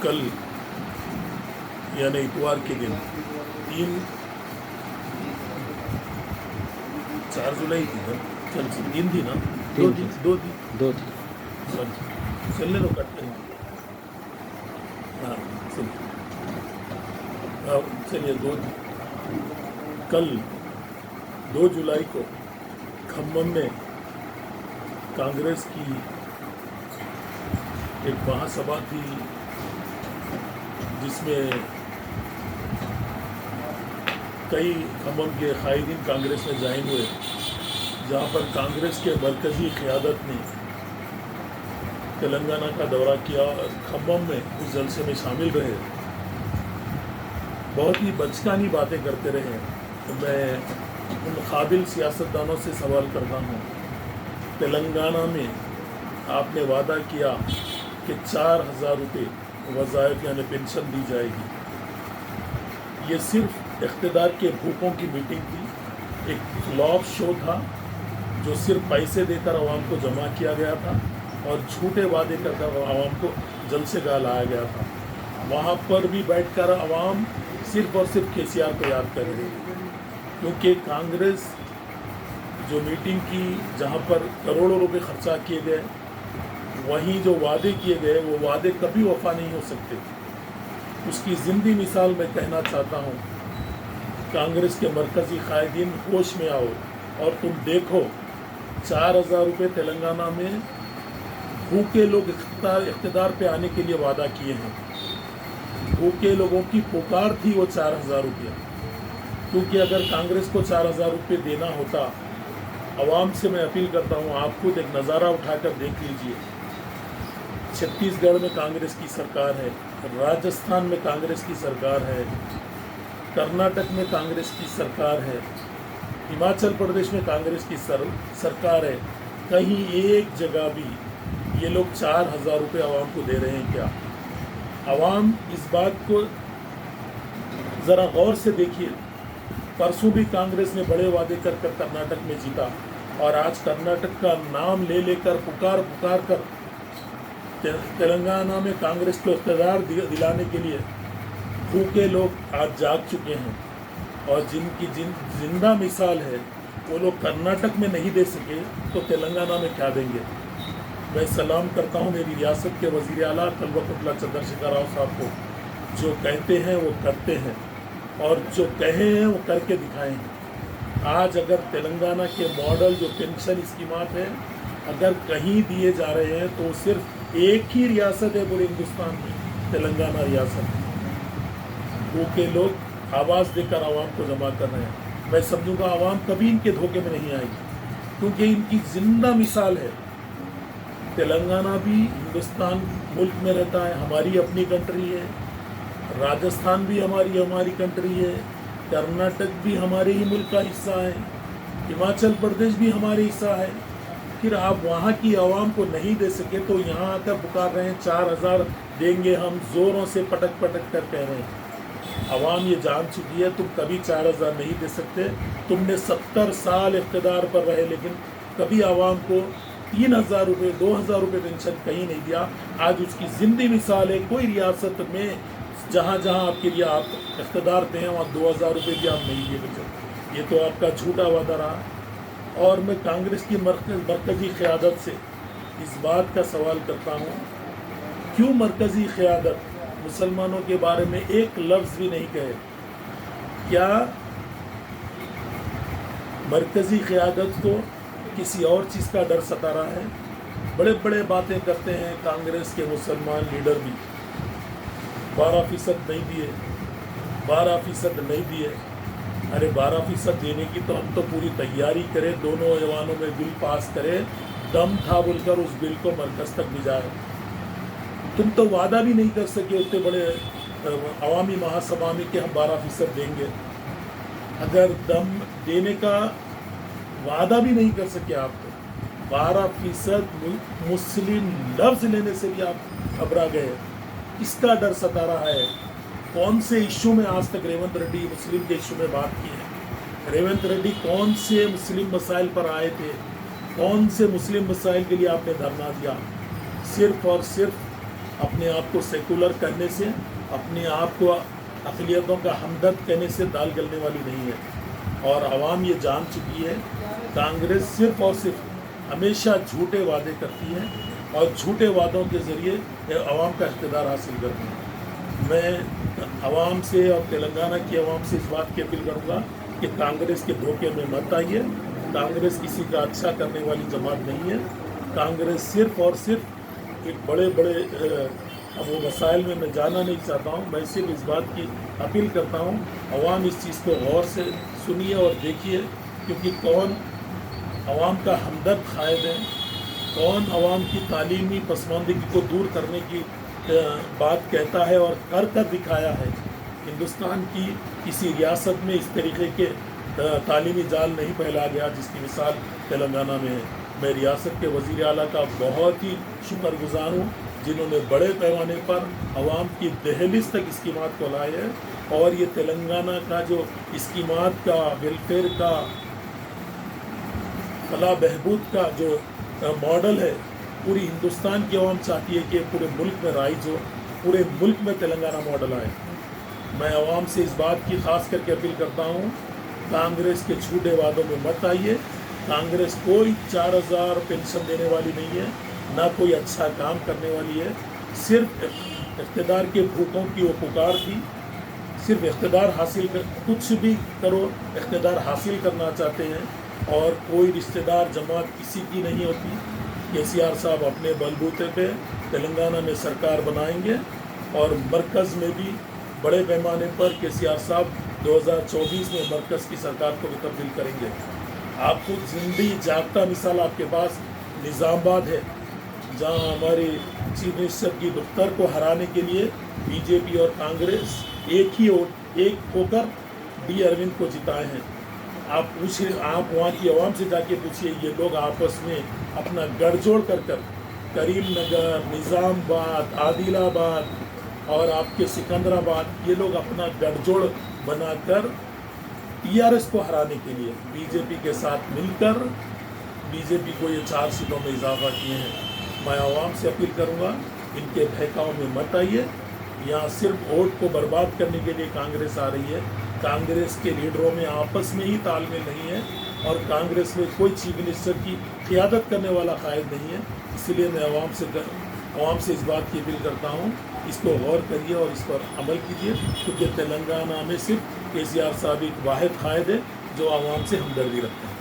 कल यानी इतवार के दिन 4 जुलाई थी ना, कल से 3 थी ना, 2 थी चलने दो, कट करेंगे। हाँ चलिए 2 कल 2 जुलाई को खम्मम में कांग्रेस की एक महासभा थी जिसमें कई खम्मम के कायदीन कांग्रेस में ज्वाइन हुए, जहाँ पर कांग्रेस के मरकज़ी क़यादत ने तेलंगाना का दौरा किया और खम्मम में उस जलसे में शामिल रहे। बहुत ही बचकानी बातें करते रहे। तो मैं उन काबिल सियासतदानों से सवाल करता हूँ, तेलंगाना में आपने वादा किया कि 4,000 रुपये वज़ायत यानी पेंशन दी जाएगी। ये सिर्फ इख्तिदार के भूखों की मीटिंग थी, एक फ्लॉप शो था जो सिर्फ पैसे देकर आवाम को जमा किया गया था और झूठे वादे कर आवाम को जलसे का लाया गया था। वहाँ पर भी बैठकर आवाम सिर्फ और सिर्फ केसीआर को याद कर रही थी, क्योंकि कांग्रेस जो मीटिंग की जहाँ पर करोड़ों रुपए खर्चा किए गए, वहीं जो वादे किए गए वो वादे कभी वफा नहीं हो सकते। उसकी ज़िंदी मिसाल मैं कहना चाहता हूँ, कांग्रेस के मरकज़ी कायदीन होश में आओ और तुम देखो 4,000 रुपये तेलंगाना में भूखे लोग इख्तिदार पे आने के लिए वादा किए हैं। भूखे लोगों की पुकार थी वो 4,000 रुपया, क्योंकि अगर कांग्रेस को 4,000 रुपये देना होता, आवाम से मैं अपील करता हूँ, आप खुद एक नज़ारा उठाकर देख लीजिए। छत्तीसगढ़ में कांग्रेस की सरकार है, राजस्थान में कांग्रेस की सरकार है, कर्नाटक में कांग्रेस की सरकार है, हिमाचल प्रदेश में कांग्रेस की सरकार है। कहीं एक जगह भी ये लोग 4,000 रुपये आवाम को दे रहे हैं क्या? आवाम इस बात को ज़रा गौर से देखिए। परसों भी कांग्रेस ने बड़े वादे कर कर्नाटक में जीता, और आज कर्नाटक का नाम ले लेकर पुकार कर तेलंगाना में कांग्रेस को इख्तियार दिलाने के लिए भूखे लोग आज जाग चुके हैं। और जिनकी जिंदा मिसाल है वो लोग कर्नाटक में नहीं दे सके तो तेलंगाना में क्या देंगे? मैं सलाम करता हूँ मेरी रियासत के वज़ीर आला कल्वकुंतला चंद्रशेखर राव साहब को, जो कहते हैं वो करते हैं और जो कहे हैं वो करके दिखाए हैं। आज अगर तेलंगाना के मॉडल जो पेंशन स्कीमात है अगर कहीं दिए जा रहे हैं तो सिर्फ एक ही रियासत है पूरे हिंदुस्तान में, तेलंगाना रियासत। भूखे लोग आवाज़ देकर आवाम को जमा कर रहे हैं। मैं समझूंगा आवाम कभी इनके धोखे में नहीं आएगी, क्योंकि इनकी जिंदा मिसाल है। तेलंगाना भी हिंदुस्तान मुल्क में रहता है, हमारी अपनी कंट्री है। राजस्थान भी हमारी कंट्री है, कर्नाटक भी हमारे ही मुल्क का हिस्सा है, हिमाचल प्रदेश भी हमारे हिस्सा है। फिर आप वहाँ की आवाम को नहीं दे सके तो यहाँ आकर पुकार रहे हैं 4,000 देंगे हम, ज़ोरों से पटक कर कह रहे हैं। आवाम ये जान चुकी है तुम कभी 4,000 नहीं दे सकते। तुमने 70 साल इक़्तिदार पर रहे, लेकिन कभी आवाम को 3,000 रुपये 2,000 रुपये पेंशन कहीं नहीं दिया। आज उसकी ज़िंदी मिसाल है। कोई रियासत में जहाँ आपके लिए आप इक़्तिदार थे वहाँ 2,000 रुपये भी आप नहीं दिए बच्चों। ये तो आपका झूठा वादा रहा। और मैं कांग्रेस की मरकज़ी क़यादत से इस बात का सवाल करता हूँ, क्यों मरकज़ी क़यादत मुसलमानों के बारे में एक लफ्ज़ भी नहीं कहे? क्या मरकज़ी क़यादत को किसी और चीज़ का डर सता रहा है? बड़े बातें करते हैं कांग्रेस के मुसलमान लीडर भी, 12% नहीं दिए, 12% नहीं दिए। अरे 12% देने की तो हम तो पूरी तैयारी करें, दोनों ऐवानों में बिल पास करें, दम था बोलकर उस बिल को मरकज़ तक भिजाए। तुम तो वादा भी नहीं कर सके उतने बड़े अवामी महासभा में कि हम 12% देंगे। अगर दम देने का वादा भी नहीं कर सके आप, तो 12% मुस्लिम लफ्ज़ लेने से भी आप घबरा गए। इसका डर सता रहा है। कौन से इशू में आज तक रेवंत रेड्डी मुस्लिम के इशू में बात की है? रेवंत रेड्डी कौन से मुस्लिम मसाइल पर आए थे? कौन से मुस्लिम मसाइल के लिए आपने धरना दिया? सिर्फ और सिर्फ अपने आप को सेकुलर कहने से, अपने आप को अक़लियतों का हमदर्द कहने से दाल गलने वाली नहीं है। और आवाम ये जान चुकी है, कांग्रेस सिर्फ़ और सिर्फ हमेशा झूठे वादे करती है और झूठे वादों के ज़रिए आवाम का इक़्तिदार हासिल करती है। मैं आवाम से और तेलंगाना की आवाम से इस बात की अपील करूँगा कि कांग्रेस के धोखे में मत आइए। कांग्रेस किसी का अच्छा करने वाली जमात नहीं है। कांग्रेस सिर्फ़ और सिर्फ एक बड़े बड़े अब वो मसाइल में मैं जाना नहीं चाहता हूँ। मैं सिर्फ इस बात की अपील करता हूँ, अवाम इस चीज़ को गौर से सुनिए और देखिए, क्योंकि कौन अवाम का हमदर्द कायद है, कौन अवाम की तालीमी पसमानदगी को दूर करने की बात कहता है और कर दिखाया है। हिंदुस्तान की किसी रियासत में इस तरीके के तालीमी जाल नहीं फैला गया जिसकी मिसाल तेलंगाना में है। मैं रियासत के वज़ीर आला का बहुत ही शुक्रगुज़ार हूँ जिन्होंने बड़े पैमाने पर अवाम की दहलीज तक स्कीमात को लाए हैं। और ये तेलंगाना का जो स्कीमात का, वेलफेयर का, फलाह बहबूद का जो मॉडल है, पूरी हिंदुस्तान की अवाम चाहती है कि पूरे मुल्क में राइज हो, पूरे मुल्क में तेलंगाना मॉडल आए। मैं अवाम से इस बात की खास करके अपील करता हूँ, कांग्रेस के झूठे वादों में मत आइए। कांग्रेस कोई 4000 पेंशन देने वाली नहीं है, ना कोई अच्छा काम करने वाली है। सिर्फ इक़्तिदार के भूखों की वो पुकार थी। सिर्फ इक़्तिदार हासिल कर, कुछ भी करो इक़्तिदार हासिल करना चाहते हैं। और कोई रिश्तेदार जमात किसी की नहीं होती। केसीआर साहब अपने बलबूते पे तेलंगाना में सरकार बनाएंगे और मरकज़ में भी बड़े पैमाने पर केसीआर साहब 2024 में मरकज़ की सरकार को भी तब्दील करेंगे। आपको जिंदी जागता मिसाल आपके पास निज़ामाबाद है, जहां हमारे चीफ मिनिस्टर की दफ्तर को हराने के लिए बीजेपी और कांग्रेस एक होकर डी अरविंद को जिताए हैं। आप पूछिए, आप वहाँ की आवाम से जाके पूछिए, ये लोग आपस में अपना गठजोड़ कर करीमनगर, निज़ामाबाद, आदिलाबाद और आपके सिकंदराबाद, ये लोग अपना गठजोड़ बनाकर टीआरएस को हराने के लिए बीजेपी के साथ मिलकर बीजेपी को ये 4 सीटों में इजाफा किए हैं। मैं आवाम से अपील करूंगा, इनके बहकाव में मत आइए। यहाँ सिर्फ वोट को बर्बाद करने के लिए कांग्रेस आ रही है। कांग्रेस के लीडरों में आपस में ही तालमेल नहीं है और कांग्रेस में कोई चीफ मिनिस्टर की क़ियादत करने वाला कायद नहीं है। इसलिए मैं आवाम से इस बात की अपील करता हूँ, इसको गौर करिए और इस पर अमल कीजिए, क्योंकि तेलंगाना में सिर्फ केसीआर साहब एक वाहिद कायद है जो आवाम से हमदर्दी रखते हैं।